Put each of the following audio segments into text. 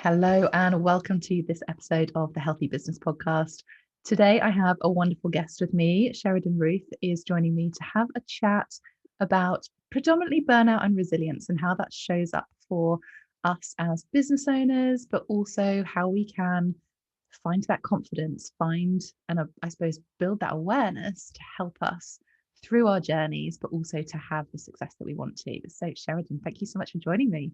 Hello and welcome to this episode of the Healthy Business Podcast. Today I have a wonderful guest with me. Sheridan Ruth is joining me to have a chat about predominantly burnout and resilience and how that shows up for us as business owners, but also how we can find that confidence, I suppose build that awareness to help us through our journeys, but also to have the success that we want to. So Sheridan, thank you so much for joining me.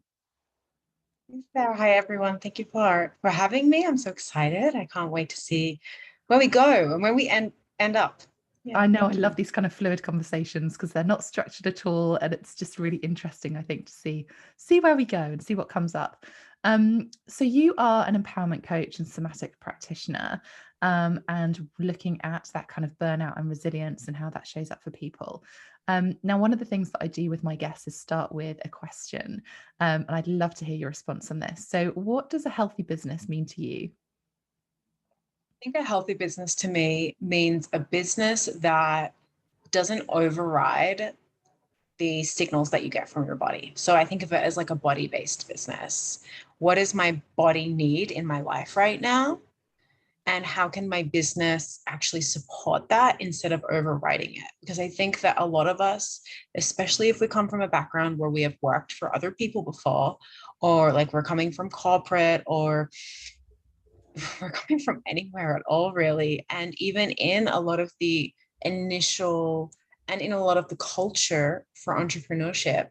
Thanks there. Hi, everyone. Thank you for having me. I'm so excited. I can't wait to see where we go and where we end up. Yeah, I know I love these kind of fluid conversations because they're not structured at all, and it's just really interesting, I think, to see where we go and see what comes up. So you are an empowerment coach and somatic practitioner, and looking at that kind of burnout and resilience and how that shows up for people. Now, one of the things that I do with my guests is start with a question, and I'd love to hear your response on this. So, what does a healthy business mean to you? I think a healthy business to me means a business that doesn't override the signals that you get from your body. So I think of it as like a body-based business. What does my body need in my life right now? And how can my business actually support that instead of overriding it? Because I think that a lot of us, especially if we come from a background where we have worked for other people before, or like we're coming from corporate, or we're coming from anywhere at all, really. And even in a lot of the initial and in a lot of the culture for entrepreneurship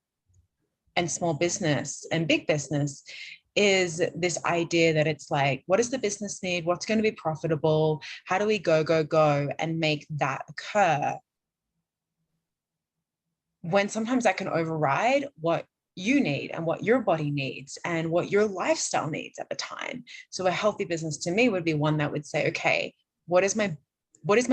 and small business and big business, is this idea that it's like, what does the business need? What's going to be profitable? How do we go, and make that occur? When sometimes that can override what you need and what your body needs and what your lifestyle needs at the time. So a healthy business to me would be one that would say, okay, what is my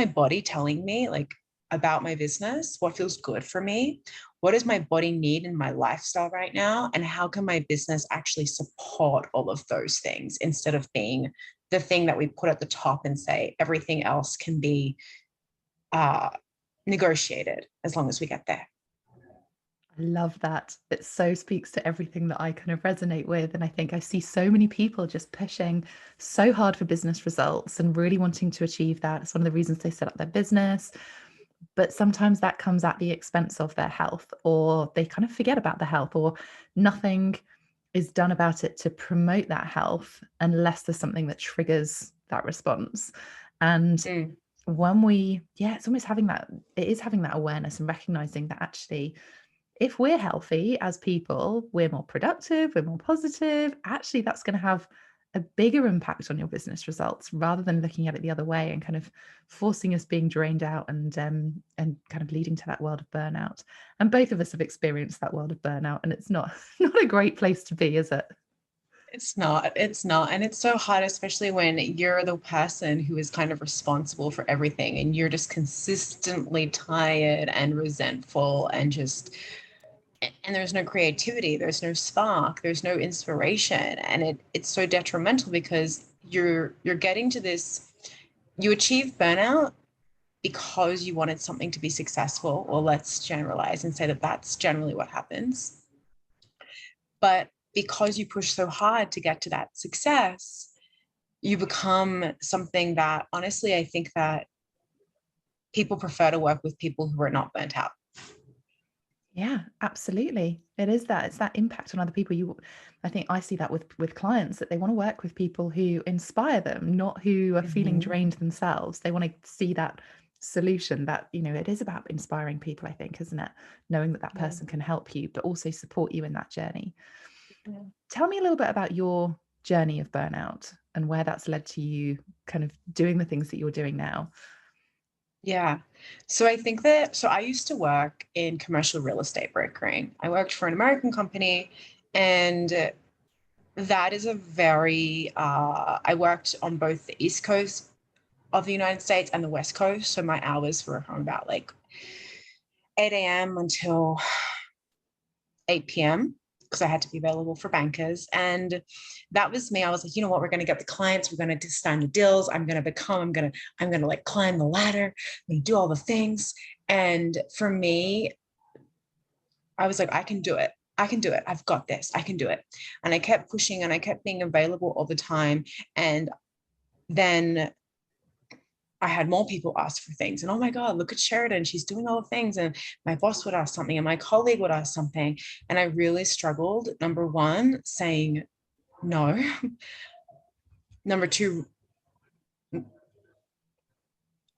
body telling me, like, about my business? What feels good for me? What does my body need in my lifestyle right now? And how can my business actually support all of those things instead of being the thing that we put at the top and say everything else can be negotiated as long as we get there. I love that. It so speaks to everything that I kind of resonate with. And I think I see so many people just pushing so hard for business results and really wanting to achieve that. It's one of the reasons they set up their business. But sometimes that comes at the expense of their health, or they kind of forget about the health, or nothing is done about it to promote that health unless there's something that triggers that response. And when it's almost having that awareness and recognizing that actually, if we're healthy as people, we're more productive, we're more positive. Actually, that's going to have a bigger impact on your business results rather than looking at it the other way and kind of forcing us being drained out and kind of leading to that world of burnout. And both of us have experienced that world of burnout, and it's not not a great place to be, is it? It's not. And it's so hard, especially when you're the person who is kind of responsible for everything and you're just consistently tired and resentful and there's no creativity, there's no spark, there's no inspiration. And it's so detrimental because you're getting to this, you achieve burnout because you wanted something to be successful, or let's generalize and say that that's generally what happens. But because you push so hard to get to that success, you become something that honestly, I think that people prefer to work with people who are not burnt out. Yeah, absolutely. It is that. It's that impact on other people. I think I see that with clients, that they want to work with people who inspire them, not who are feeling drained themselves. They want to see that solution, that, it is about inspiring people, I think, isn't it? Knowing that person can help you, but also support you in that journey. Yeah. Tell me a little bit about your journey of burnout and where that's led to you kind of doing the things that you're doing now. Yeah. So I think that, so I used to work in commercial real estate brokering. I worked for an American company, and that is I worked on both the East Coast of the United States and the West Coast. So my hours were from about like 8 a.m. until 8 p.m. because I had to be available for bankers. And that was me. I was like, you know what, we're going to get the clients, we're going to sign the deals. I'm going to like climb the ladder, and do all the things. And for me, I was like, I can do it. I can do it. I've got this. I can do it. And I kept pushing and I kept being available all the time. And then I had more people ask for things. And oh my God, look at Sheridan. She's doing all the things. And my boss would ask something and my colleague would ask something. And I really struggled, number one, saying no. Number two,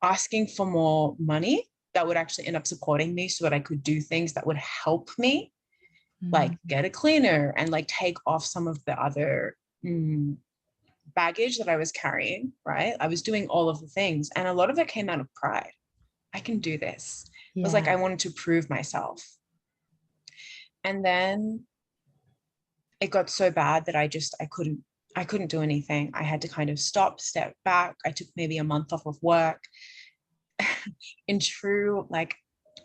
asking for more money that would actually end up supporting me so that I could do things that would help me, like get a cleaner and like take off some of the other baggage that I was carrying, right? I was doing all of the things. And a lot of it came out of pride. I can do this. It was like I wanted to prove myself. And then it got so bad that I couldn't do anything. I had to kind of step back. I took maybe a month off of work. In true like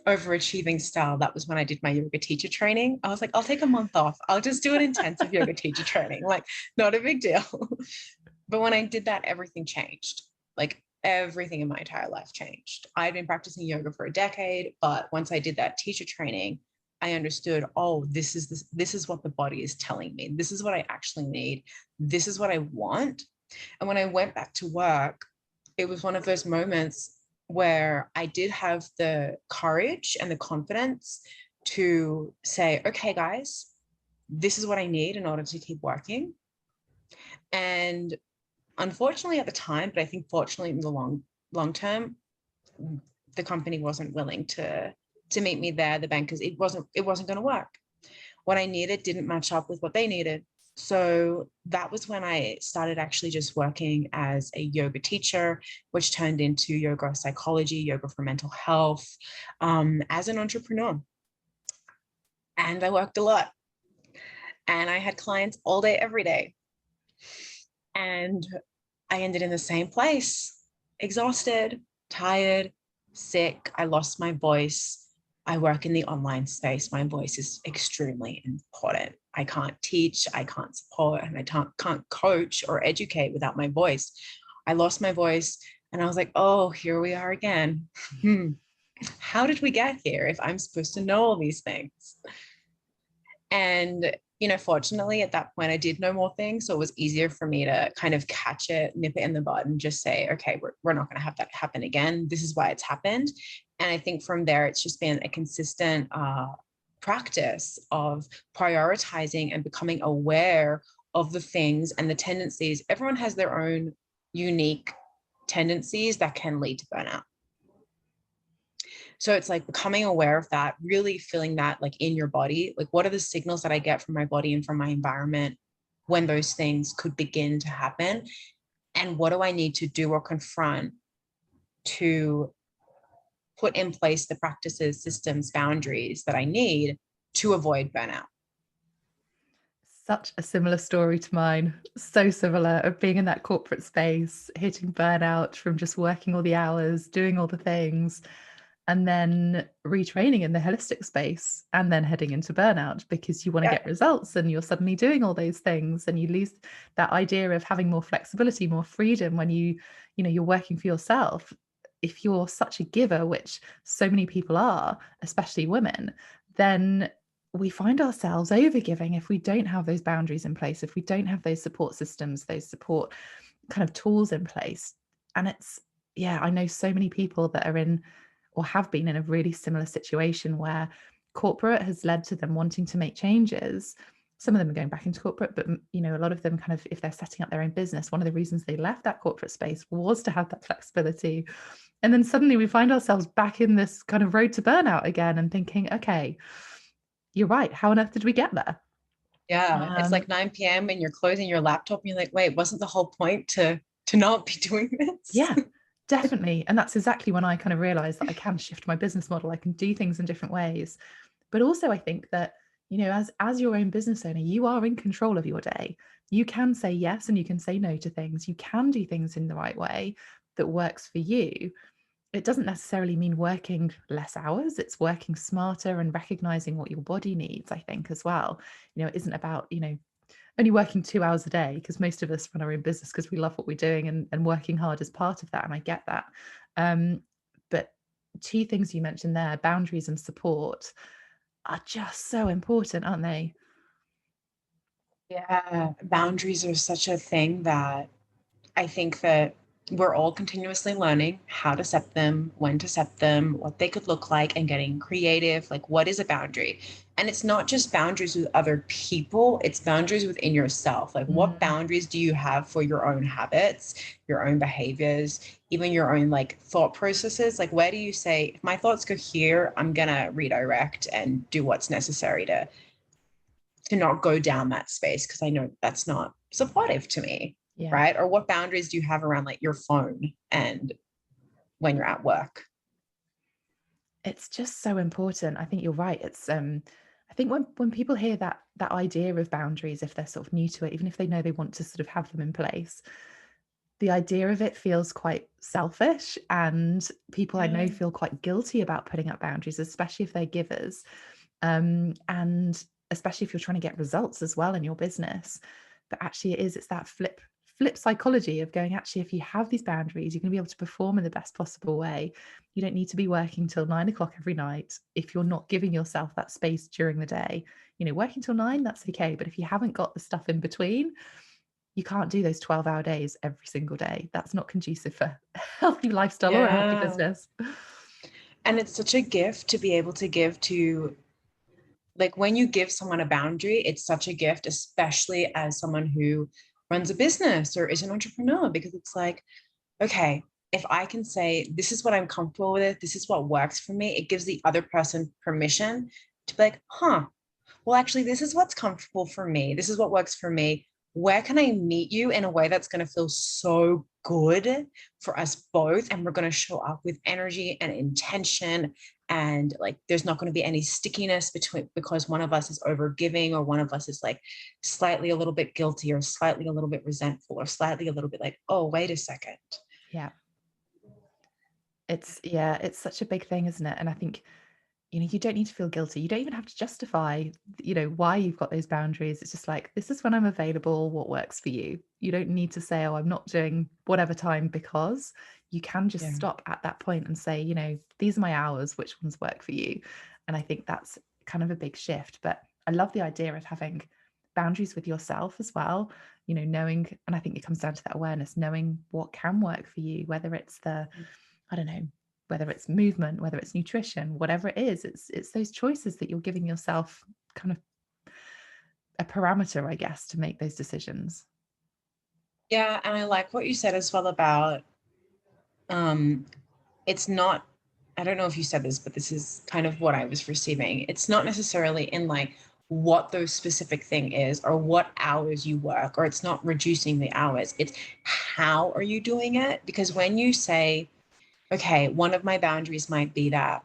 overachieving style, that was when I did my yoga teacher training. I was like, I'll take a month off. I'll just do an intensive yoga teacher training. Like, not a big deal. But when I did that, everything changed. Like everything in my entire life changed. I'd been practicing yoga for a decade, but once I did that teacher training, I understood, oh, this is what the body is telling me. This is what I actually need. This is what I want. And when I went back to work, it was one of those moments where I did have the courage and the confidence to say, okay, guys, this is what I need in order to keep working. And unfortunately at the time, but I think fortunately in the long term, the company wasn't willing to meet me there, the bankers, it wasn't going to work. What I needed didn't match up with what they needed. So that was when I started actually just working as a yoga teacher, which turned into yoga psychology, yoga for mental health, as an entrepreneur. And I worked a lot. And I had clients all day, every day. And I ended in the same place, exhausted, tired, sick. I lost my voice. I work in the online space. My voice is extremely important. I can't teach, I can't support, and I can't coach or educate without my voice. I lost my voice and I was like, oh, here we are again. How did we get here if I'm supposed to know all these things? And, fortunately at that point I did know more things. So it was easier for me to kind of catch it, nip it in the bud and just say, okay, we're not going to have that happen again. This is why it's happened. And I think from there, it's just been a consistent practice of prioritizing and becoming aware of the things and the tendencies. Everyone has their own unique tendencies that can lead to burnout. So it's like becoming aware of that, really feeling that like in your body, like what are the signals that I get from my body and from my environment when those things could begin to happen? And what do I need to do or confront to put in place the practices, systems, boundaries that I need to avoid burnout? Such a similar story to mine. So similar, of being in that corporate space, hitting burnout from just working all the hours, doing all the things, and then retraining in the holistic space, and then heading into burnout because you want to get results and you're suddenly doing all those things, and you lose that idea of having more flexibility, more freedom when you're working for yourself. If you're such a giver, which so many people are, especially women, then we find ourselves overgiving if we don't have those boundaries in place, if we don't have those support systems, those support kind of tools in place. And I know so many people that are in or have been in a really similar situation where corporate has led to them wanting to make changes. Some of them are going back into corporate, but a lot of them kind of, if they're setting up their own business, one of the reasons they left that corporate space was to have that flexibility. And then suddenly we find ourselves back in this kind of road to burnout again and thinking, okay, you're right. How on earth did we get there? Yeah, it's like 9 p.m. and you're closing your laptop and you're like, wait, wasn't the whole point to not be doing this? Yeah, definitely. And that's exactly when I kind of realized that I can shift my business model. I can do things in different ways. But also I think that, as your own business owner, you are in control of your day. You can say yes and you can say no to things. You can do things in the right way that works for you. It doesn't necessarily mean working less hours. It's working smarter and recognizing what your body needs, I think, as well. It isn't about, only working 2 hours a day, because most of us run our own business because we love what we're doing, and working hard is part of that. And I get that. But two things you mentioned there, boundaries and support. are just so important, aren't they? Yeah, boundaries are such a thing that I think that we're all continuously learning how to set them, when to set them, what they could look like, and getting creative. Like, what is a boundary? And it's not just boundaries with other people, it's boundaries within yourself. Like, what Mm, boundaries do you have for your own habits, your own behaviors, even your own like thought processes? Like, where do you say, if my thoughts go here, I'm going to redirect and do what's necessary to not go down that space because I know that's not supportive to me, yeah. right? Or what boundaries do you have around like your phone and when you're at work? It's just so important. I think you're right. It's I think when people hear that idea of boundaries, if they're sort of new to it, even if they know they want to sort of have them in place, the idea of it feels quite selfish, and people I know Yeah. feel quite guilty about putting up boundaries, especially if they're givers. And especially if you're trying to get results as well in your business. But actually it's that flip psychology of going, actually, if you have these boundaries, you're going to be able to perform in the best possible way. You don't need to be working till 9 o'clock every night if you're not giving yourself that space during the day. Working till 9, that's okay. But if you haven't got the stuff in between, you can't do those 12-hour days every single day. That's not conducive for a healthy lifestyle or a healthy Yeah. business. And it's such a gift to be able to give to, like, when you give someone a boundary, it's such a gift, especially as someone who runs a business or is an entrepreneur, because it's like, okay, if I can say, this is what I'm comfortable with, this is what works for me, it gives the other person permission to be like, huh, well, actually, this is what's comfortable for me. This is what works for me. Where can I meet you in a way that's going to feel so good for us both? And we're going to show up with energy and intention. And like, there's not going to be any stickiness between because one of us is over giving or one of us is like slightly a little bit guilty or slightly a little bit resentful or slightly a little bit like, oh, wait a second. Yeah. It's such a big thing, isn't it? And I think, you don't need to feel guilty. You don't even have to justify, why you've got those boundaries. It's just like, this is when I'm available, what works for you. You don't need to say, oh, I'm not doing whatever time, because you can just Yeah. stop at that point and say, these are my hours, which ones work for you? And I think that's kind of a big shift. But I love the idea of having boundaries with yourself as well, knowing, and I think it comes down to that awareness, knowing what can work for you, whether it's I don't know, whether it's movement, whether it's nutrition, whatever it is, it's those choices that you're giving yourself kind of a parameter, I guess, to make those decisions. Yeah. And I like what you said as well about um it's not, I don't know if you said this, but this is kind of what I was receiving. It's not necessarily in like what those specific thing is or what hours you work, or it's not reducing the hours. It's how are you doing it? Because when you say, okay, one of my boundaries might be that,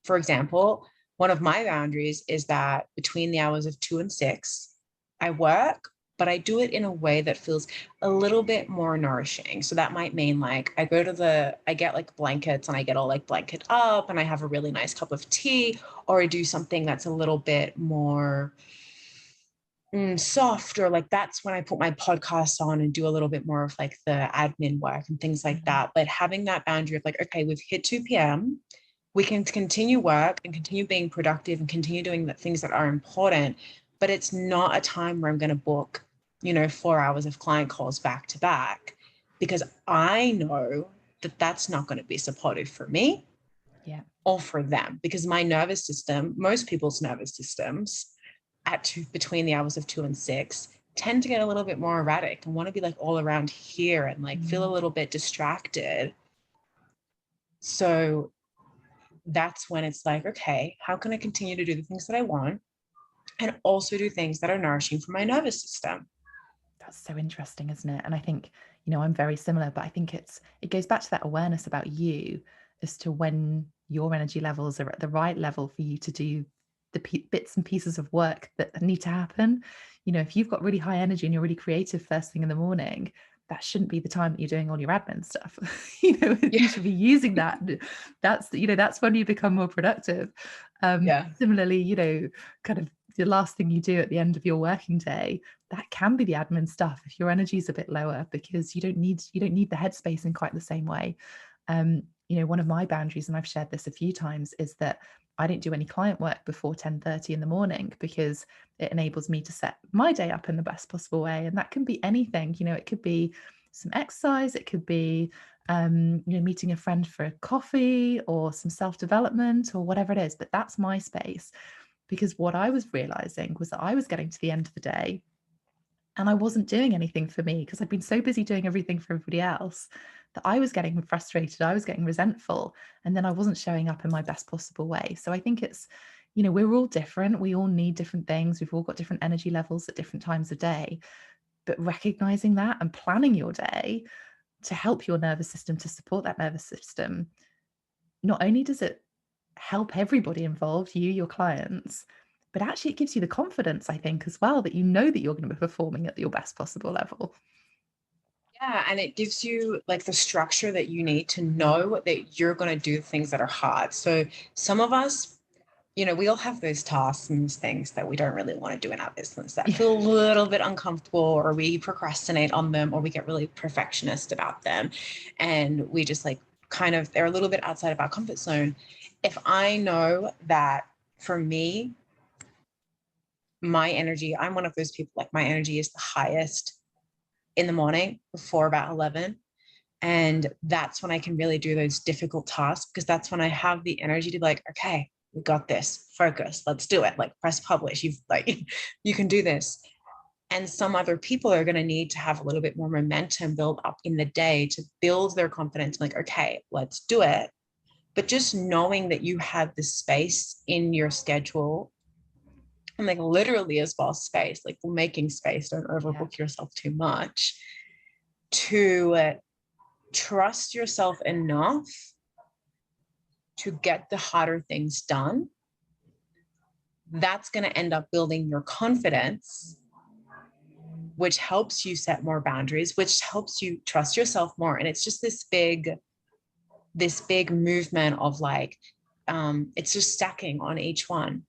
for example, one of my boundaries is that between the hours of 2 and 6, I work, but I do it in a way that feels a little bit more nourishing. So that might mean like I get like blankets and I get all like blanket up and I have a really nice cup of tea, or I do something that's a little bit more soft, or like that's when I put my podcast on and do a little bit more of like the admin work and things like Mhm. that. But having that boundary of like, okay, we've hit 2 p.m., we can continue work and continue being productive and continue doing the things that are important, but it's not a time where I'm going to book 4 hours of client calls back to back, because I know that that's not going to be supportive for me Yeah. or for them, because my nervous system, most people's nervous systems between the hours of 2 and 6 tend to get a little bit more erratic and want to be like all around here and like feel a Mm. little bit distracted. So that's when it's like, okay, how can I continue to do the things that I want and also do things that are nourishing for my nervous system? That's so interesting, isn't it? And I think, I'm very similar, but I think it goes back to that awareness about you as to when your energy levels are at the right level for you to do the bits and pieces of work that need to happen. If you've got really high energy and you're really creative first thing in the morning, that shouldn't be the time that you're doing all your admin stuff. You Yeah. should be using that. That's when you become more productive. Yeah. Similarly, kind of the last thing you do at the end of your working day, that can be the admin stuff if your energy is a bit lower, because you don't need the headspace in quite the same way. One of my boundaries, and I've shared this a few times, is that I don't do any client work before 10:30 in the morning because it enables me to set my day up in the best possible way. And that can be anything, it could be some exercise, it could be meeting a friend for a coffee or some self-development or whatever it is. But that's my space, because what I was realizing was that I was getting to the end of the day and I wasn't doing anything for me because I'd been so busy doing everything for everybody else that I was getting frustrated, I was getting resentful, and then I wasn't showing up in my best possible way. So I think it's, we're all different. We all need different things. We've all got different energy levels at different times of day. But recognizing that and planning your day to help your nervous system, to support that nervous system, not only does it help everybody involved, you, your clients, but actually it gives you the confidence, I think, as well, that that you're going to be performing at your best possible level. Yeah, and it gives you like the structure that you need to know that you're going to do things that are hard. So some of us, we all have those tasks and those things that we don't really want to do in our business that Yeah. feel a little bit uncomfortable, or we procrastinate on them, or we get really perfectionist about them. And we just like they're a little bit outside of our comfort zone. If I know that for me, my energy, I'm one of those people, like my energy is the highest in the morning before about 11. And that's when I can really do those difficult tasks, because that's when I have the energy to be like, okay, we got this, focus, let's do it. Like press publish. You can do this. And some other people are going to need to have a little bit more momentum build up in the day to build their confidence. Like, okay, let's do it. But just knowing that you have the space in your schedule, and like literally as well space, like making space, don't Yeah. overbook yourself too much, to trust yourself enough to get the harder things done. That's going to end up building your confidence, which helps you set more boundaries, which helps you trust yourself more. And it's just this big movement of like, it's just stacking on each one.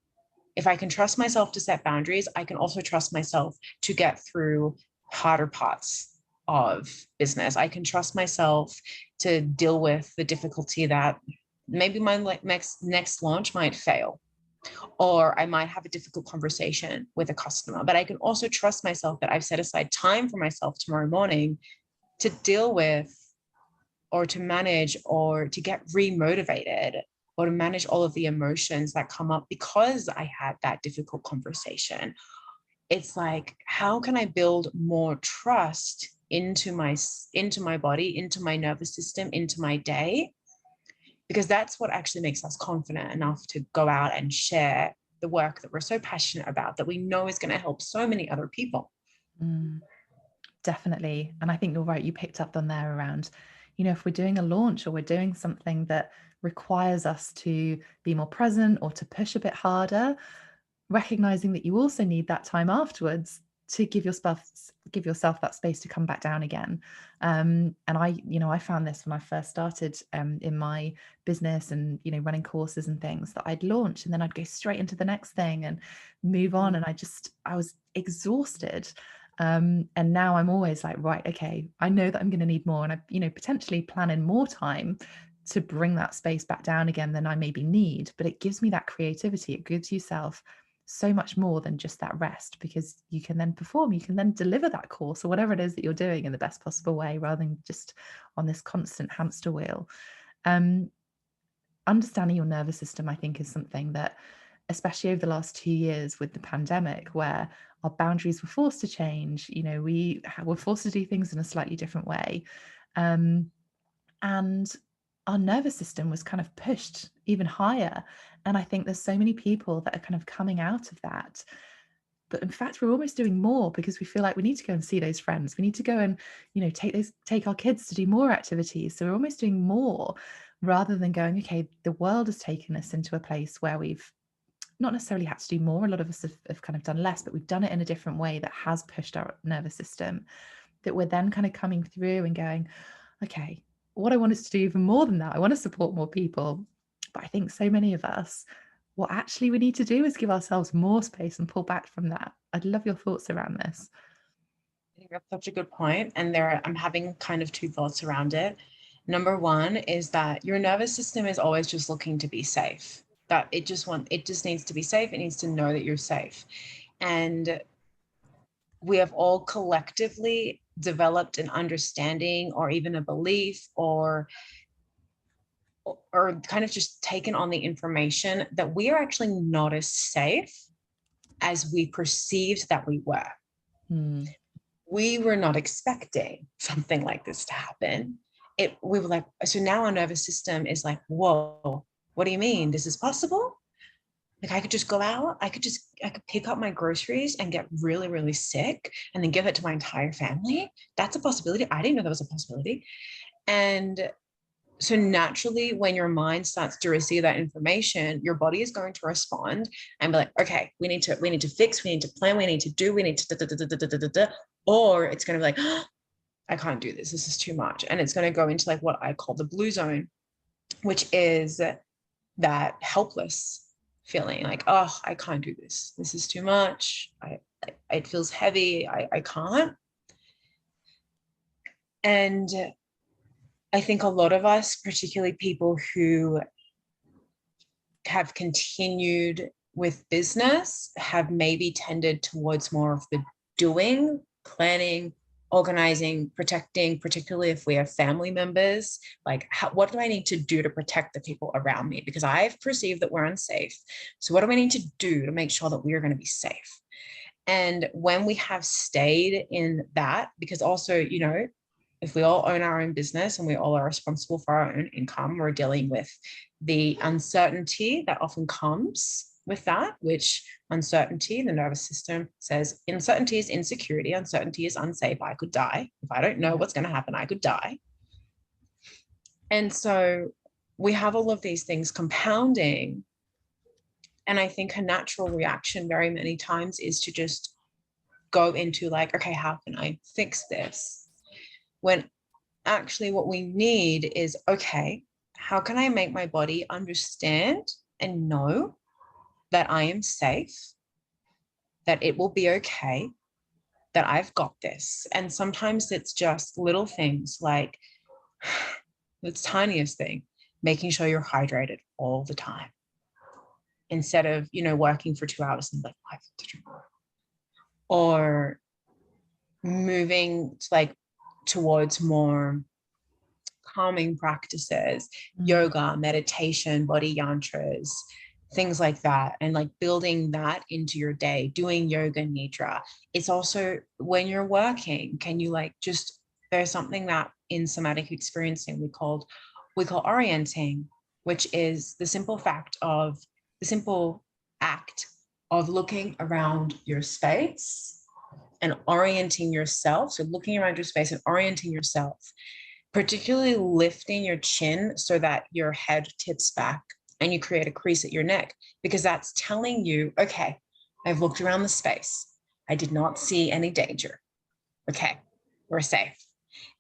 If I can trust myself to set boundaries, I can also trust myself to get through harder parts of business. I can trust myself to deal with the difficulty that maybe my next launch might fail, or I might have a difficult conversation with a customer. But I can also trust myself that I've set aside time for myself tomorrow morning to deal with, or to manage, or to get remotivated, or to manage all of the emotions that come up because I had that difficult conversation. It's like, how can I build more trust into my body, into my nervous system, into my day? Because that's what actually makes us confident enough to go out and share the work that we're so passionate about, that we know is going to help so many other people. Mm, definitely. And I think you're right. You picked up on there around, if we're doing a launch or we're doing something that requires us to be more present or to push a bit harder, recognizing that you also need that time afterwards to give yourself that space to come back down again. And I found this when I first started in my business and running courses and things, that I'd launch and then I'd go straight into the next thing and move on, and I was exhausted. And now I'm always like, right, okay, I know that I'm going to need more, and I potentially plan in more time to bring that space back down again than I maybe need. But it gives me that creativity. It gives yourself so much more than just that rest, because you can then perform, you can then deliver that course or whatever it is that you're doing in the best possible way, rather than just on this constant hamster wheel. um Understanding your nervous system, I think, is something that, especially over the last 2 years with the pandemic, where our boundaries were forced to change, we were forced to do things in a slightly different way. um and our nervous system was kind of pushed even higher. And I think there's so many people that are kind of coming out of that. But in fact, we're almost doing more because we feel like we need to go and see those friends. We need to go and, take our kids to do more activities. So we're almost doing more rather than going, okay, the world has taken us into a place where we've not necessarily had to do more. A lot of us have kind of done less, but we've done it in a different way that has pushed our nervous system, that we're then kind of coming through and going, okay, what I want us to do even more than that, I want to support more people. But I think so many of us, what actually we need to do is give ourselves more space and pull back from that. I'd love your thoughts around this. I think that's such a good point. And I'm having kind of two thoughts around it. Number one is that your nervous system is always just looking to be safe. that it just needs to be safe. It needs to know that you're safe. And we have all collectively developed an understanding or even a belief or kind of just taken on the information that we are actually not as safe as we perceived that we were. We were not expecting something like this to happen. We were like, so now our nervous system is like, whoa, what do you mean? This is possible? Like I could just go out, I could pick up my groceries and get really, really sick and then give it to my entire family. That's a possibility. I didn't know that was a possibility. And so naturally, when your mind starts to receive that information, your body is going to respond and be like, okay, we need to fix, we need to plan, we need to do, we need to da, da, da, da, da, da, da. Or it's going to be like, oh, I can't do this. This is too much. And it's going to go into like what I call the blue zone, which is that helpless feeling like, oh, I can't do this. This is too much. It feels heavy. I can't. And I think a lot of us, particularly people who have continued with business, have maybe tended towards more of the doing, planning, organizing, protecting, particularly if we have family members. Like, what do I need to do to protect the people around me? Because I've perceived that we're unsafe. So what do I need to do to make sure that we are going to be safe? And when we have stayed in that, because also, you know, if we all own our own business and we all are responsible for our own income, we're dealing with the uncertainty that often comes with that, which uncertainty, the nervous system says, uncertainty is insecurity, uncertainty is unsafe. I could die. If I don't know what's going to happen, I could die. And so we have all of these things compounding. And I think a natural reaction very many times is to just go into like, okay, how can I fix this? When actually what we need is, okay, how can I make my body understand and know that I am safe, that it will be okay, that I've got this? And sometimes it's just little things like the tiniest thing, making sure you're hydrated all the time. Instead of, you know, working for 2 hours and like, I have to drink water. Or moving to like towards more calming practices, yoga, meditation, body yantras, things like that. And like building that into your day, doing yoga nidra. It's also when you're working, can you like just, there's something that in somatic experiencing we call orienting, which is the simple act of looking around your space and orienting yourself. So looking around your space and orienting yourself, particularly lifting your chin so that your head tips back and you create a crease at your neck, because that's telling you, okay, I've looked around the space. I did not see any danger. Okay, we're safe.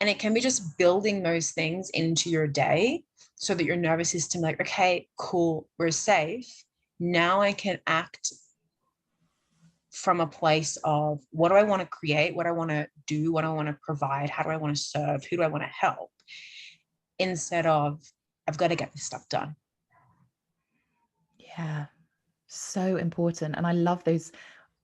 And it can be just building those things into your day so that your nervous system, like, okay, cool, we're safe. Now I can act from a place of what do I want to create, what do I want to do, what do I want to provide, how do I want to serve, who do I want to help, instead of I've got to get this stuff done. Yeah, so important. And I love those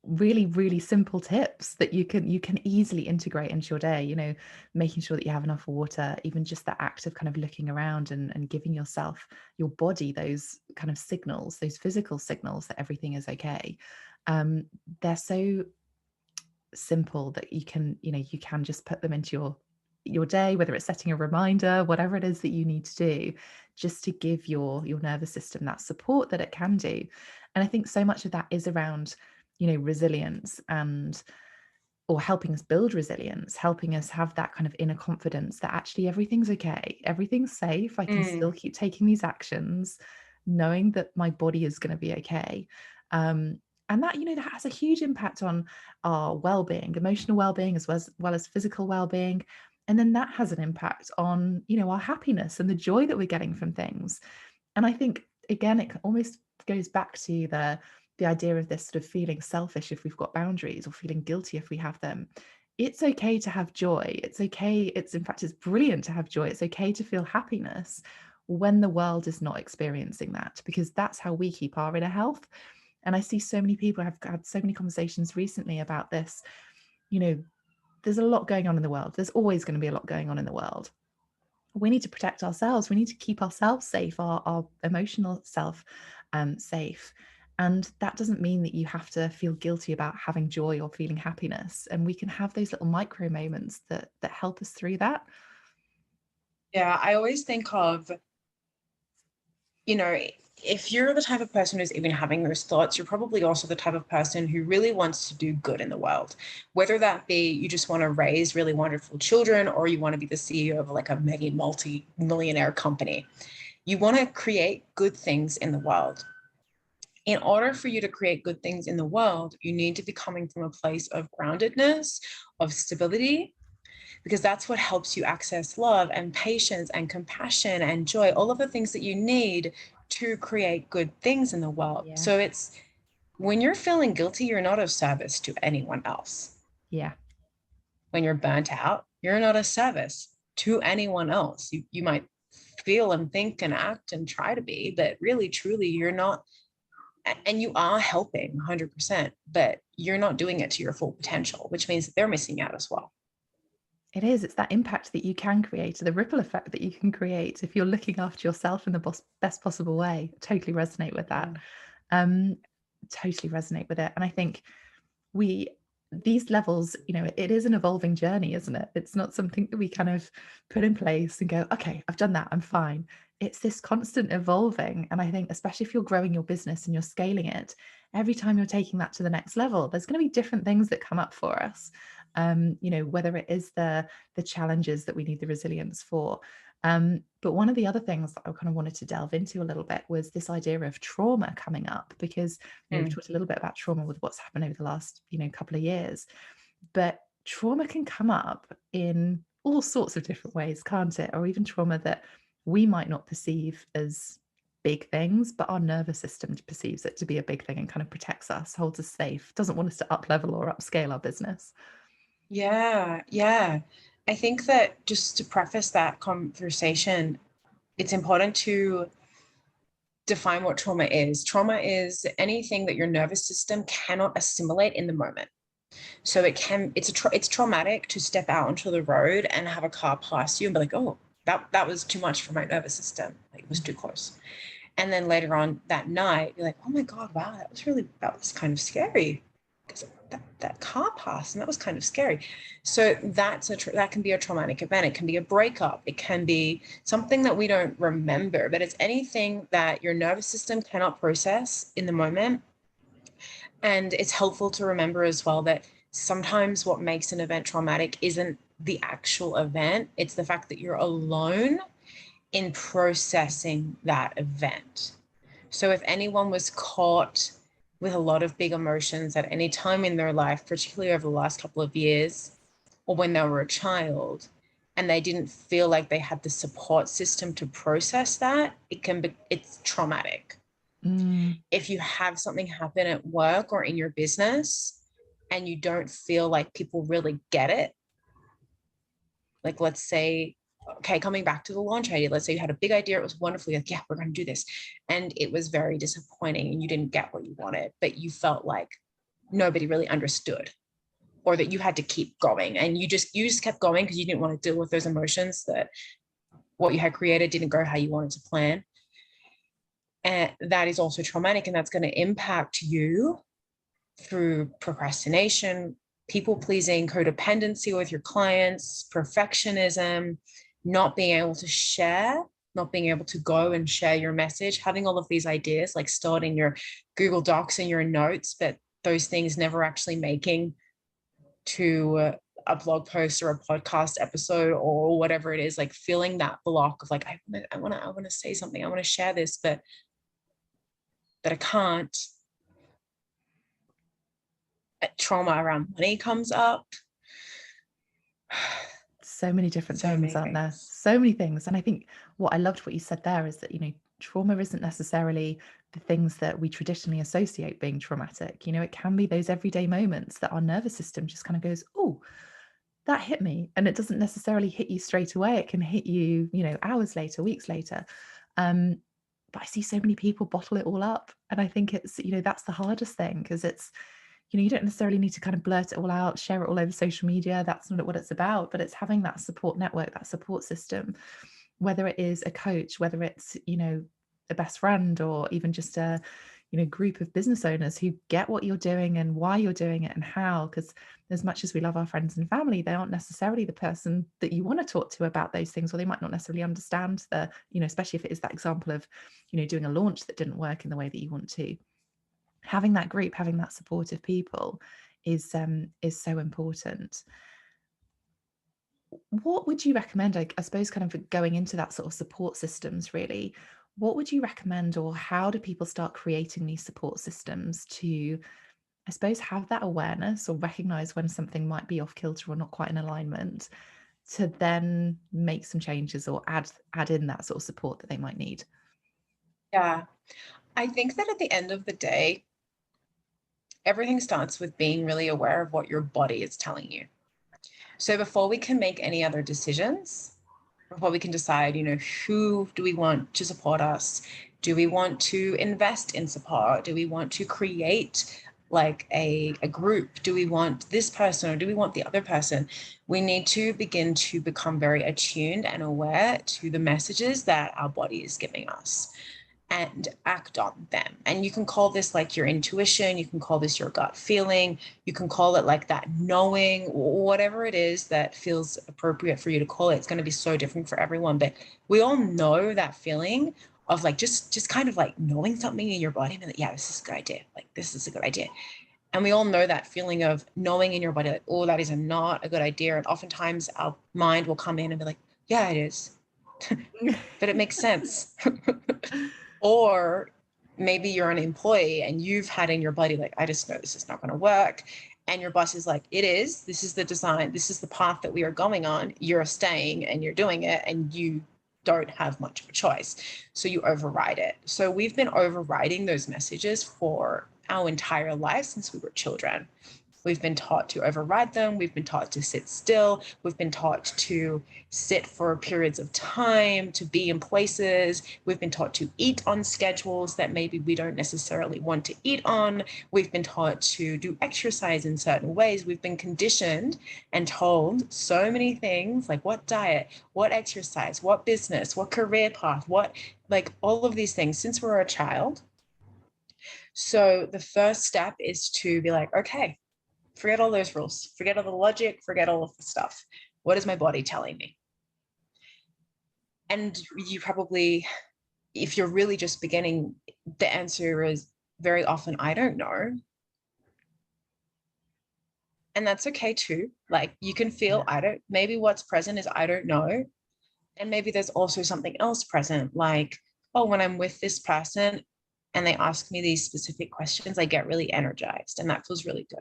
really, really simple tips that you can easily integrate into your day, you know, making sure that you have enough water, even just the act of kind of looking around and giving yourself, your body, those kind of signals, those physical signals that everything is okay. They're so simple that you can, you know, you can just put them into your day, whether it's setting a reminder, whatever it is that you need to do, just to give your nervous system that support that it can do. And I think so much of that is around, you know, resilience or helping us build resilience, helping us have that kind of inner confidence that actually everything's okay, everything's safe, I can still keep taking these actions, knowing that my body is going to be okay. And that, you know, that has a huge impact on our well-being, emotional well-being, as well as physical well-being. And then that has an impact on, you know, our happiness and the joy that we're getting from things. And I think, again, it almost goes back to the idea of this sort of feeling selfish if we've got boundaries, or feeling guilty if we have them. It's okay to have joy. It's okay. In fact, it's brilliant to have joy. It's okay to feel happiness when the world is not experiencing that, because that's how we keep our inner health. And I see so many people, have had so many conversations recently about this. You know, there's a lot going on in the world. There's always going to be a lot going on in the world. We need to protect ourselves. We need to keep ourselves safe, our emotional self safe. And that doesn't mean that you have to feel guilty about having joy or feeling happiness. And we can have those little micro moments that help us through that. Yeah, I always think of, you know, if you're the type of person who's even having those thoughts, you're probably also the type of person who really wants to do good in the world. Whether that be you just want to raise really wonderful children, or you want to be the CEO of like a mega multi-millionaire company. You want to create good things in the world. In order for you to create good things in the world, you need to be coming from a place of groundedness, of stability, because that's what helps you access love and patience and compassion and joy, all of the things that you need to create good things in the world. Yeah. So it's when you're feeling guilty, you're not of service to anyone else. Yeah. When you're burnt out, you're not of service to anyone else. You might feel and think and act and try to be, but really, truly, you're not. And you are helping 100%, but you're not doing it to your full potential, which means that they're missing out as well. It is. It's that impact that you can create, the ripple effect that you can create if you're looking after yourself in the best possible way. Totally resonate with that. Um, totally resonate with it. And I think these levels, it is an evolving journey, isn't it? It's not something that we kind of put in place and go, okay, I've done that, I'm fine. It's this constant evolving. And I think, especially if you're growing your business and you're scaling it, every time you're taking that to the next level, there's going to be different things that come up for us. Whether it is the challenges that we need the resilience for. But one of the other things that I kind of wanted to delve into a little bit was this idea of trauma coming up, because we've talked a little bit about trauma with what's happened over the last, couple of years, but trauma can come up in all sorts of different ways, can't it? Or even trauma that we might not perceive as big things, but our nervous system perceives it to be a big thing and kind of protects us, holds us safe, doesn't want us to up level or upscale our business. Yeah, yeah. I think that just to preface that conversation, it's important to define what trauma is. Trauma is anything that your nervous system cannot assimilate in the moment. So it's traumatic to step out onto the road and have a car pass you and be like, oh, that was too much for my nervous system. Like, it was too close. And then later on that night, you're like, oh my God, wow, that was kind of scary. Because that car passed and that was kind of scary. So that can be a traumatic event. It can be a breakup. It can be something that we don't remember, but it's anything that your nervous system cannot process in the moment. And it's helpful to remember as well that sometimes what makes an event traumatic isn't the actual event. It's the fact that you're alone in processing that event. So if anyone was caught with a lot of big emotions at any time in their life, particularly over the last couple of years, or when they were a child, and they didn't feel like they had the support system to process that, it's traumatic. If you have something happen at work or in your business and you don't feel like people really get it, like let's say, okay, coming back to the launch idea, let's say you had a big idea, it was wonderful, like, yeah, we're going to do this, and it was very disappointing and you didn't get what you wanted, but you felt like nobody really understood, or that you had to keep going, and you just kept going because you didn't want to deal with those emotions that what you had created didn't go how you wanted to plan. And that is also traumatic, and that's going to impact you through procrastination, people pleasing, codependency with your clients, perfectionism, not being able to share, not being able to go and share your message, having all of these ideas like stored in your Google Docs and your notes, but those things never actually making to a blog post or a podcast episode or whatever it is, like feeling that block of like, I want to say something, I want to share this, but I can't. Trauma around money comes up. So many different So things, many aren't there? things. So many things. And I think what I loved what you said there is that, trauma isn't necessarily the things that we traditionally associate being traumatic. It can be those everyday moments that our nervous system just kind of goes, oh, that hit me. And it doesn't necessarily hit you straight away. It can hit you, hours later, weeks later. Um, but I see so many people bottle it all up. And I think it's, that's the hardest thing, because it's, you don't necessarily need to kind of blurt it all out, share it all over social media. That's not what it's about, but it's having that support network, that support system, whether it is a coach, whether it's, a best friend, or even just a, group of business owners who get what you're doing and why you're doing it and how. Because as much as we love our friends and family, they aren't necessarily the person that you want to talk to about those things, or they might not necessarily understand the, especially if it is that example of, doing a launch that didn't work in the way that you want to. Having that group, having that support of people is so important. What would you recommend, I suppose, kind of going into that sort of support systems, really? What would you recommend, or how do people start creating these support systems to, I suppose, have that awareness or recognize when something might be off kilter or not quite in alignment, to then make some changes or add in that sort of support that they might need? Yeah. I think that at the end of the day, everything starts with being really aware of what your body is telling you. So before we can make any other decisions, before we can decide, who do we want to support us? Do we want to invest in support? Do we want to create like a group? Do we want this person or do we want the other person? We need to begin to become very attuned and aware to the messages that our body is giving us, and act on them. And you can call this like your intuition, you can call this your gut feeling, you can call it like that knowing, whatever it is that feels appropriate for you to call it. It's going to be so different for everyone, but we all know that feeling of like just kind of like knowing something in your body and like, yeah, this is a good idea. Like this is a good idea. And we all know that feeling of knowing in your body, like, oh, that is not a good idea. And oftentimes our mind will come in and be like, yeah, it is. But it makes sense. Or maybe you're an employee and you've had in your body, like, I just know this is not going to work. And your boss is like, it is, this is the design, this is the path that we are going on. You're staying and you're doing it, and you don't have much of a choice. So you override it. So we've been overriding those messages for our entire life since we were children. We've been taught to override them. We've been taught to sit still. We've been taught to sit for periods of time, to be in places. We've been taught to eat on schedules that maybe we don't necessarily want to eat on. We've been taught to do exercise in certain ways. We've been conditioned and told so many things, like what diet, what exercise, what business, what career path, what, like all of these things since we're a child. So the first step is to be like, okay, forget all those rules, forget all the logic, forget all of the stuff. What is my body telling me? And you probably, if you're really just beginning, the answer is very often, I don't know. And that's okay too. Like you can feel, maybe what's present is, I don't know. And maybe there's also something else present, like, oh, when I'm with this person and they ask me these specific questions, I get really energized and that feels really good.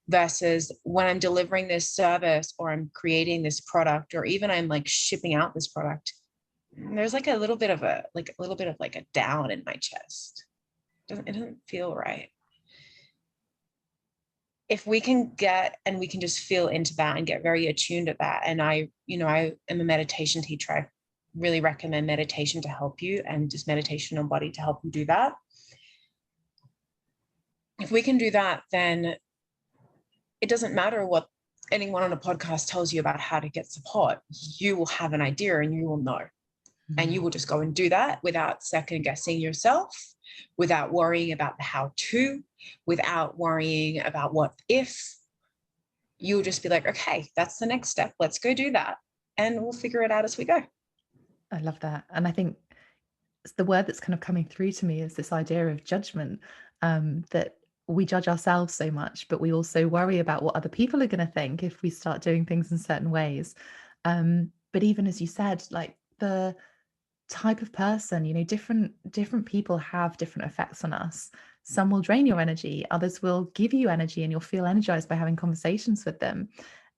Versus when I'm delivering this service or I'm creating this product, or even I'm like shipping out this product, there's like a little bit of a down in my chest. It doesn't feel right. If we can get, and we can just feel into that and get very attuned at that. And I am a meditation teacher. I really recommend meditation to help you, and just meditation on body to help you do that. If we can do that, then it doesn't matter what anyone on a podcast tells you about how to get support. You will have an idea and you will know. And you will just go and do that without second guessing yourself, without worrying about the how to, without worrying about what if. You'll just be like, okay, that's the next step. Let's go do that. And we'll figure it out as we go. I love that. And I think the word that's kind of coming through to me is this idea of judgment, that we judge ourselves so much, but we also worry about what other people are going to think if we start doing things in certain ways. But even as you said, like the type of person, different people have different effects on us. Some will drain your energy, others will give you energy, and you'll feel energized by having conversations with them.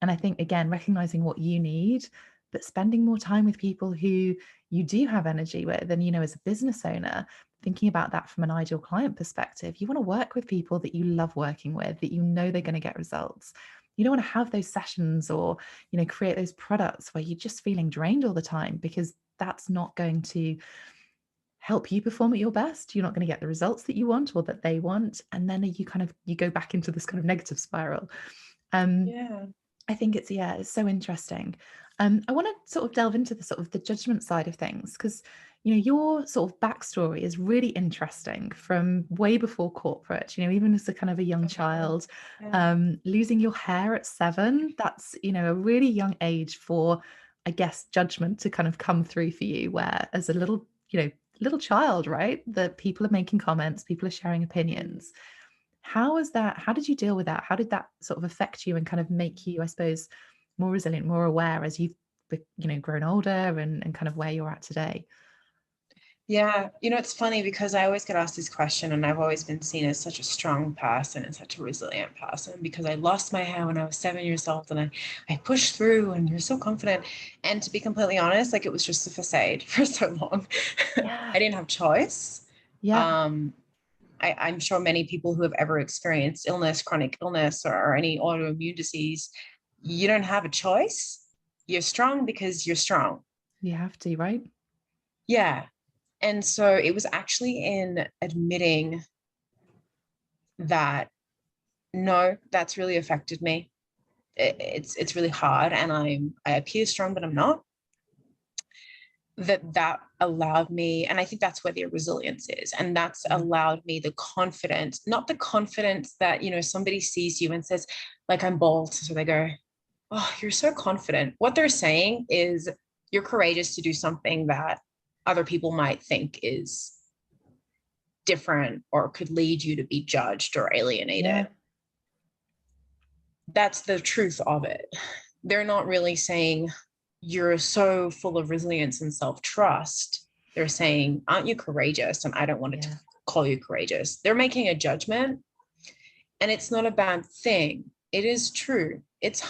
And I think, again, recognizing what you need, but spending more time with people who you do have energy with. And as a business owner, thinking about that from an ideal client perspective, you want to work with people that you love working with, that they're going to get results. you don't want to have those sessions or, create those products where you're just feeling drained all the time, because that's not going to help you perform at your best. You're not going to get the results that you want or that they want. And then you go back into this kind of negative spiral. Um, Yeah. I think it's so interesting. I want to sort of delve into the sort of the judgment side of things, because your sort of backstory is really interesting from way before corporate. Even as a kind of a young Okay. child, Yeah. losing your hair at 7, that's a really young age for, I guess, judgment to kind of come through for you. Where as a little child, right, that people are making comments, people are sharing Mm. opinions. How did you deal with that? How did that sort of affect you and kind of make you, I suppose, more resilient, more aware as you've, grown older and kind of where you're at today? Yeah, it's funny because I always get asked this question, and I've always been seen as such a strong person and such a resilient person because I lost my hair when I was 7 years old, and I pushed through, and you're so confident. And to be completely honest, like, it was just a facade for so long. Yeah. I didn't have choice. Yeah. Um, I'm sure many people who have ever experienced illness, chronic illness, or any autoimmune disease, you don't have a choice. You're strong because you're strong. You have to, right? Yeah. And so it was actually in admitting that, no, that's really affected me. It's really hard, and I appear strong, but I'm not. That allowed me, and I think that's where the resilience is, and that's Mm. allowed me the confidence, not the confidence that somebody sees you and says, like, I'm bald, so they go, oh, you're so confident. What they're saying is you're courageous to do something that other people might think is different or could lead you to be judged or Yeah. alienated. That's the truth of it. They're not really saying you're so full of resilience and self-trust. They're saying, aren't you courageous? And I don't want to Yeah. call you courageous. They're making a judgment, and it's not a bad thing. It is true. It's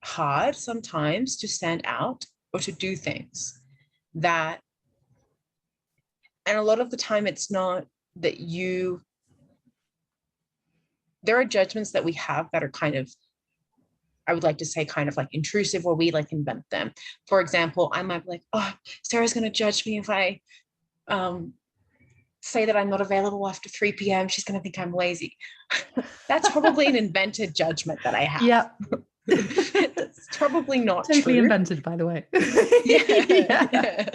hard sometimes to stand out or to do things that, and a lot of the time it's not that there are judgments that we have that are kind of, I would like to say, kind of like intrusive, or we like invent them. For example, I might be like, oh, Sarah's going to judge me if I um, say that I'm not available after 3 p.m. She's going to think I'm lazy. That's probably an invented judgment that I have. Yeah. It's probably not Totally true. invented, by the way. Yeah, Yeah. yeah,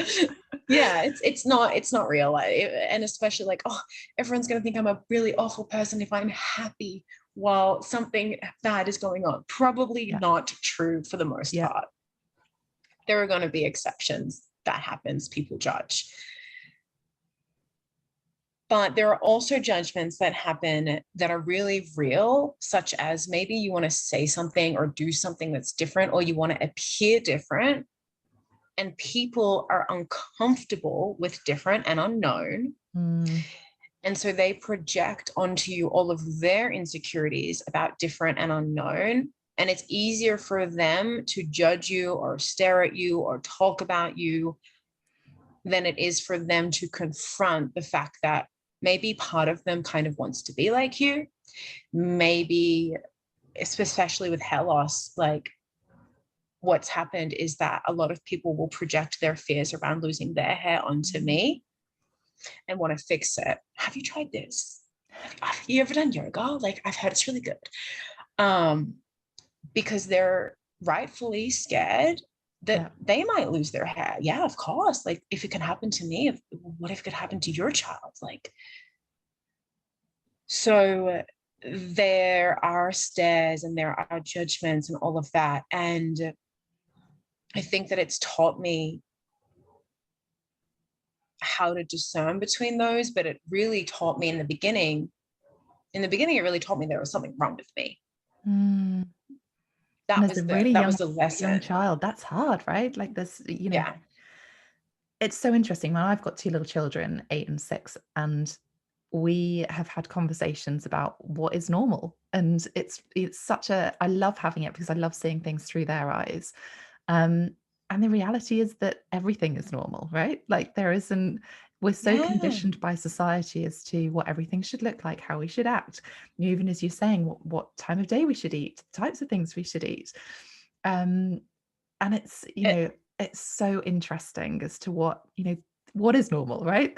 yeah. It's not real, and especially like, oh, everyone's gonna think I'm a really awful person if I'm happy while something bad is going on. Probably Yeah. not true for the most Yeah. part. There are going to be exceptions. That happens. People judge. But there are also judgments that happen that are really real, such as maybe you want to say something or do something that's different, or you want to appear different, and people are uncomfortable with different and unknown. Mm. And so they project onto you all of their insecurities about different and unknown. And it's easier for them to judge you or stare at you or talk about you than it is for them to confront the fact that maybe part of them kind of wants to be like you. Maybe, especially with hair loss, like, what's happened is that a lot of people will project their fears around losing their hair onto me and want to fix it. Have you tried this? Have you ever done yoga? Like, I've heard it's really good. Um, because they're rightfully scared that Yeah. they might lose their hair. Yeah, of course. Like, if it can happen to me, what if it could happen to your child? Like, so there are stares and there are judgments and all of that. And I think that it's taught me how to discern between those, but it really taught me in the beginning. In the beginning, it really taught me there was something wrong with me. Mm. And That as a was really the young lesson. child, that's hard, right? Like Yeah. it's so interesting. Well, I've got 2 little children, 8 and 6, and we have had conversations about what is normal. And it's such a I love having it because I love seeing things through their eyes. Um, and the reality is that everything is normal, right? Like there isn't We're so Yeah. conditioned by society as to what everything should look like, how we should act, even as you're saying, what time of day we should eat, types of things we should eat. Um, and it's, It, it's so interesting as to what is normal, right?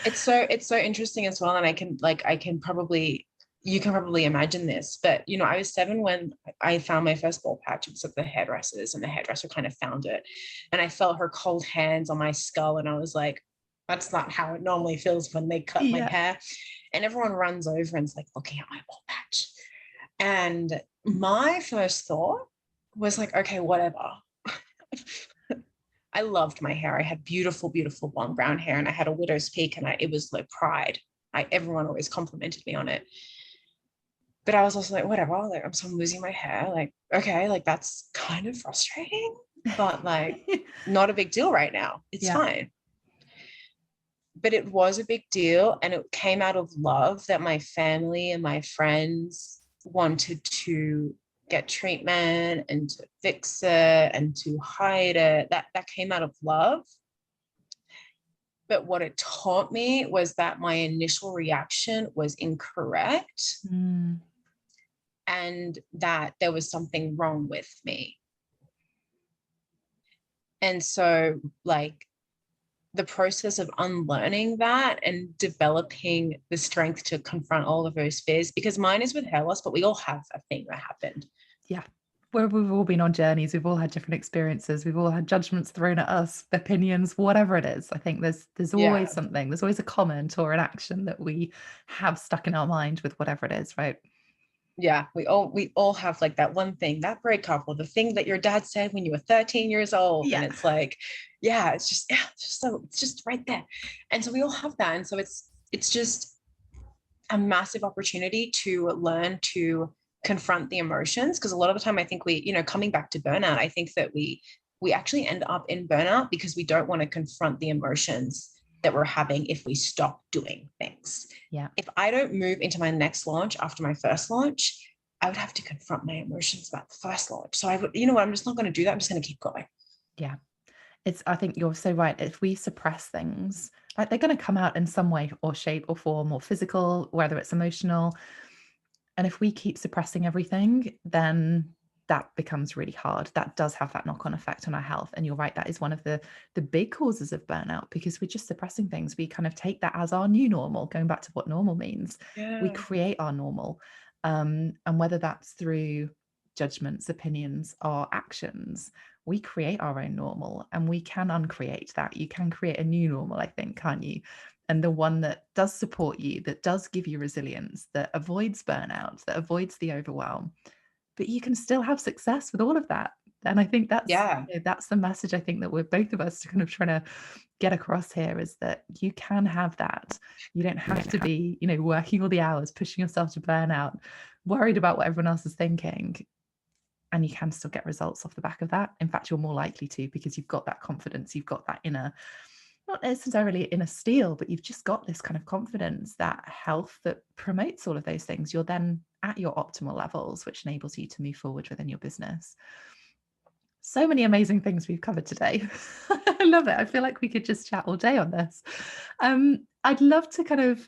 it's so interesting as well. And you can probably imagine this, but I was 7 when I found my first bald patch. It was at the hairdresser's, and the hairdresser kind of found it. And I felt her cold hands on my skull, and I was like, that's not how it normally feels when they cut my Yeah. hair. And everyone runs over and is like looking at my bald patch. And my first thought was like, okay, whatever. I loved my hair. I had beautiful, beautiful blonde brown hair, and I had a widow's peak, and it was like pride. Everyone always complimented me on it. But I was also like, whatever, like I'm so losing my hair. Like, okay, like that's kind of frustrating, but like not a big deal right now. It's Yeah. fine. But it was a big deal, and it came out of love that my family and my friends wanted to get treatment and to fix it and to hide it. That came out of love. But what it taught me was that my initial reaction was incorrect, Mm. and that there was something wrong with me. And so, like, the process of unlearning that and developing the strength to confront all of those fears, because mine is with hair loss, but we all have a thing that happened. Yeah. We've all been on journeys. We've all had different experiences. We've all had judgments thrown at us, opinions, whatever it is. I think there's always Yeah. something. There's always a comment or an action that we have stuck in our mind with whatever it is, right? Yeah. We all have like that one thing, that breakup, or the thing that your dad said when you were 13 years old. And Yeah. it's like, yeah, it's just right there. And so we all have that. And so it's just a massive opportunity to learn to confront the emotions, because a lot of the time I think coming back to burnout, I think that we actually end up in burnout because we don't want to confront the emotions that we're having if we stop doing things. Yeah. If I don't move into my next launch after my first launch, I would have to confront my emotions about the first launch. So I would, I'm just not going to do that. I'm just going to keep going. Yeah. I think you're so right. If we suppress things, like they're going to come out in some way or shape or form or physical, whether it's emotional. And if we keep suppressing everything, then that becomes really hard. That does have that knock-on effect on our health. And you're right, that is one of the big causes of burnout, because we're just suppressing things. We kind of take that as our new normal, going back to what normal means. We Yeah. create our normal. And whether that's through judgments, opinions, or actions, we create our own normal, and we can uncreate that. You can create a new normal, I think, can't you? And the one that does support you, that does give you resilience, that avoids burnout, that avoids the overwhelm. But you can still have success with all of that. And I think Yeah. that's the message I think that we're both of us kind of trying to get across here, is that you can have that. You don't have to be, working all the hours, pushing yourself to burnout, worried about what everyone else is thinking. And you can still get results off the back of that. In fact, you're more likely to, because you've got that confidence, you've got that inner, not necessarily inner steel, but you've just got this kind of confidence, that health that promotes all of those things. You're then at your optimal levels, which enables you to move forward within your business. So many amazing things we've covered today. I love it. I feel like we could just chat all day on this. I'd love to kind of,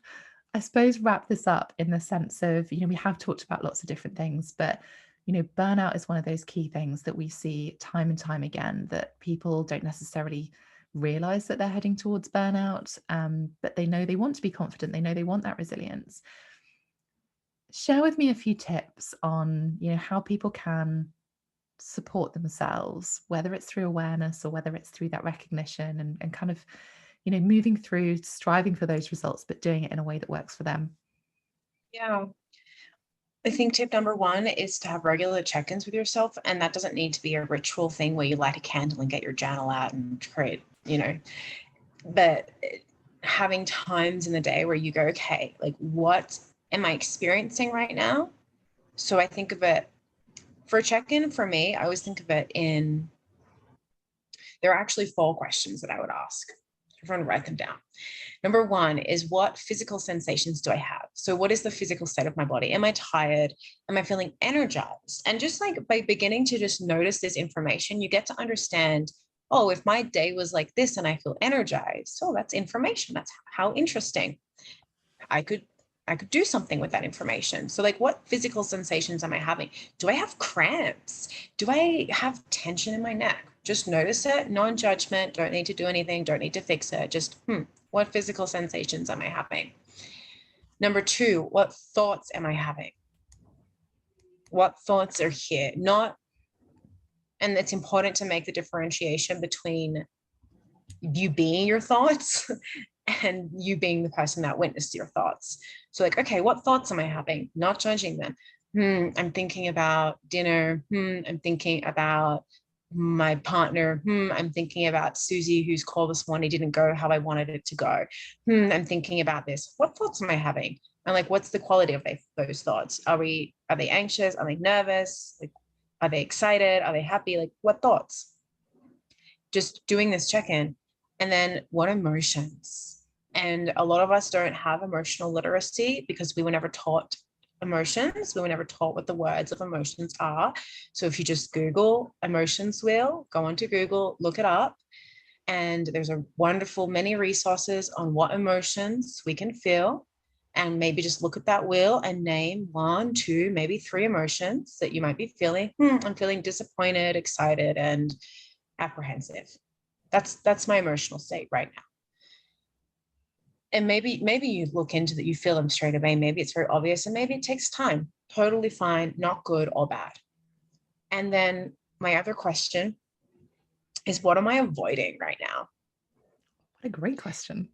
I suppose, wrap this up in the sense of, we have talked about lots of different things, but burnout is one of those key things that we see time and time again, that people don't necessarily realize that they're heading towards burnout, but they know they want to be confident. They know they want that resilience. Share with me a few tips on, how people can support themselves, whether it's through awareness or whether it's through that recognition, and kind of, moving through, striving for those results, but doing it in a way that works for them. Yeah. I think tip number 1 is to have regular check-ins with yourself. And that doesn't need to be a ritual thing where you light a candle and get your journal out and create, but having times in the day where you go, okay, like, what am I experiencing right now? So I think of it for a check-in. For me, I always think of it there are actually 4 questions that I would ask. Everyone write them down. Number 1 is, what physical sensations do I have? So what is the physical state of my body? Am I tired? Am I feeling energized? And just like by beginning to just notice this information, you get to understand oh, if my day was like this and I feel energized, oh, that's information. That's how interesting. I could do something with that information. So like, what physical sensations am I having? Do I have cramps? Do I have tension in my neck? Just notice it, non-judgment, don't need to do anything, don't need to fix it. Just, what physical sensations am I having? Number 2, what thoughts am I having? What thoughts are here? And it's important to make the differentiation between you being your thoughts and you being the person that witnessed your thoughts. So like, okay, what thoughts am I having? Not judging them. I'm thinking about dinner. I'm thinking about my partner. I'm thinking about Susie, whose call this morning didn't go how I wanted it to go. I'm thinking about this. What thoughts am I having? And like, what's the quality of those thoughts? Are they anxious? Are they nervous? Like, are they excited? Are they happy? Like, what thoughts? Just doing this check-in. And then what emotions? And a lot of us don't have emotional literacy because we were never taught emotions. We were never taught what the words of emotions are. So if you just Google emotions wheel, go onto Google, look it up. And there's a wonderful many resources on what emotions we can feel. And maybe just look at that wheel and name 1, 2, maybe 3 emotions that you might be feeling. I'm feeling disappointed, excited, and apprehensive. That's my emotional state right now. And maybe you look into that, you feel them straight away. Maybe it's very obvious, and maybe it takes time. Totally fine, not good or bad. And then my other question is, what am I avoiding right now? What a great question.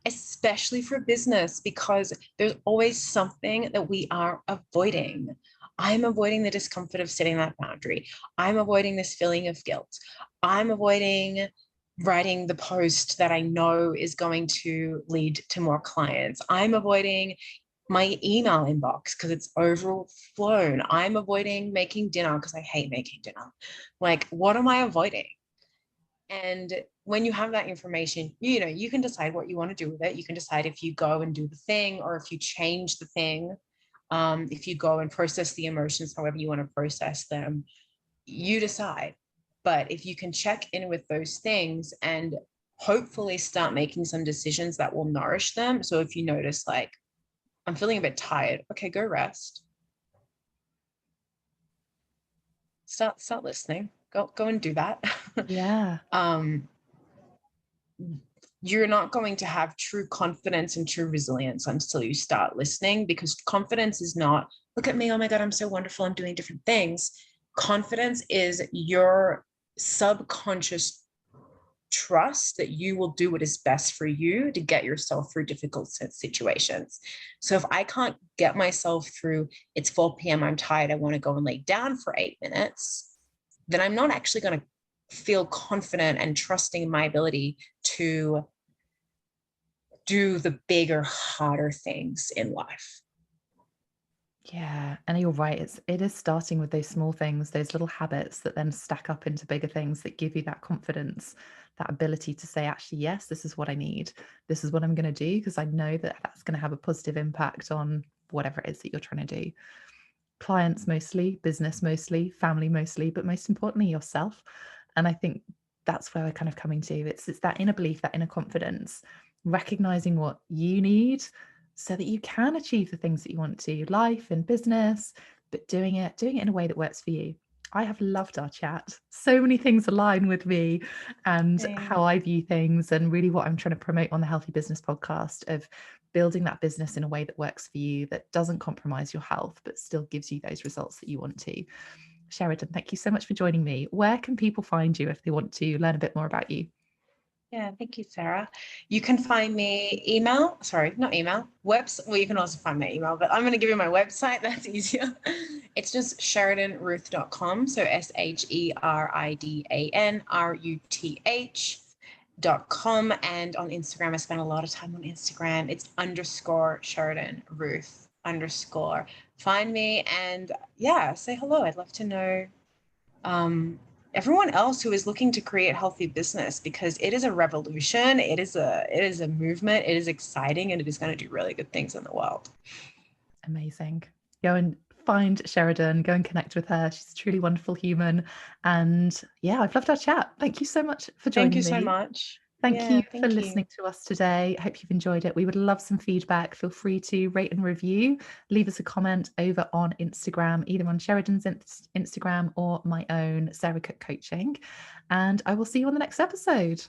Especially for business, because there's always something that we are avoiding. I'm avoiding the discomfort of setting that boundary. I'm avoiding this feeling of guilt. I'm avoiding writing the post that I know is going to lead to more clients. I'm avoiding my email inbox because it's overflown. I'm avoiding making dinner because I hate making dinner. Like, what am I avoiding? And when you have that information, you can decide what you want to do with it. You can decide if you go and do the thing or if you change the thing. If you go and process the emotions, however you want to process them, you decide. But if you can check in with those things and hopefully start making some decisions that will nourish them. So if you notice, like, I'm feeling a bit tired, okay, go rest. Start listening. Go and do that. Yeah. You're not going to have true confidence and true resilience until you start listening, because confidence is not, look at me, oh my God, I'm so wonderful, I'm doing different things. Confidence is your subconscious trust that you will do what is best for you to get yourself through difficult situations. So if I can't get myself through, it's 4 p.m., I'm tired, I want to go and lay down for 8 minutes, then I'm not actually going to feel confident and trusting in my ability to do the bigger, harder things in life. Yeah, and you're right. It is starting with those small things, those little habits that then stack up into bigger things that give you that confidence, that ability to say, actually, yes, this is what I need. This is what I'm going to do because I know that that's going to have a positive impact on whatever it is that you're trying to do. Clients mostly, business mostly, family mostly, but most importantly, yourself. And I think that's where we're kind of coming to. It's that inner belief, that inner confidence, recognizing what you need so that you can achieve the things that you want to, life and business, but doing it in a way that works for you. I have loved our chat. So many things align with me and how I view things, and really what I'm trying to promote on the Healthy Business podcast of building that business in a way that works for you, that doesn't compromise your health, but still gives you those results that you want to. Sheridan, thank you so much for joining me. Where can people find you if they want to learn a bit more about you? Yeah, thank you, Sarah. You can find me website. Well, you can also find my email, but I'm going to give you my website. That's easier. It's just sheridanruth.com. So SHERIDANRUTH.com. And on Instagram, I spend a lot of time on Instagram. It's _Sheridan Ruth _ Find me and say hello. I'd love to know everyone else who is looking to create healthy business, because it is a revolution. It is a movement. It is exciting, and it is going to do really good things in the world. Amazing. Go and find Sheridan, go and connect with her. She's a truly wonderful human. And yeah, I've loved our chat. Thank you so much for Thank you joining so me. much. Thank Yeah, you for thank you. listening to us today. I hope you've enjoyed it. We would love some feedback. Feel free to rate and review. Leave us a comment over on Instagram, either on Sheridan's Instagram or my own, Sarah Cook Coaching. And I will see you on the next episode.